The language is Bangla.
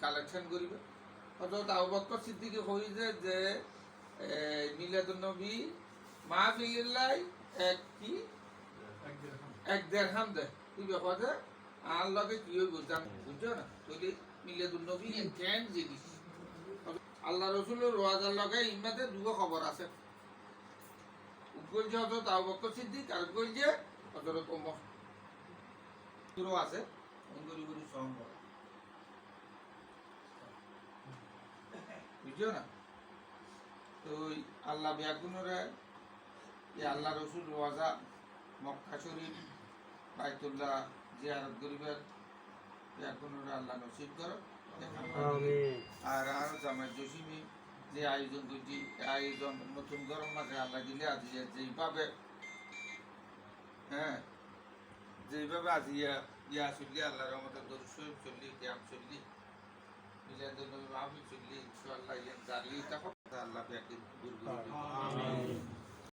কালেকশন করিবে হযরত আবু বকর সিদ্দিক কইছে যে মিলাদুন নবী মাহফিলিল্লাহ এক দেড়হাম দেয় কি ব্যাপার যে আর লগে কি হইব জান বুঝছো না তাহলে মিলাদুন নবী কেন জিনিস আল্লাহ রসুলের রোয়াজার লগে ইমাতে দুটো খবর আছে কইছে হযরত আবু বকর সিদ্দিক আর কইছে হযরত ওমর দুটো আছে অঙ্গুরি গুরি সঙ্গ বুঝছো না তো আল্লাহ ব্যাগুনরে আল্লাহ রসুল রোয়াজা মক্কা শরীফ বাইতুল্লাহ জিয়ারত করিবার ব্যাগুনরে আল্লাহ নসিব করো আর জামাই জসিমি যে আয়োজন করছি আয়োজন নতুন গরম মাসে আল্লাহ দিলে আজি যেইভাবে হ্যাঁ যেইভাবে আজি ইয়া চললি আল্লাহর আমাদের দরুদ শরীফ চললি ক্যাম চললি মিলাদুন নবী মাহফিল চললি ইনশাআল্লাহ ইয়ান জারি তখন আল্লাহ ব্যাকে দূর করে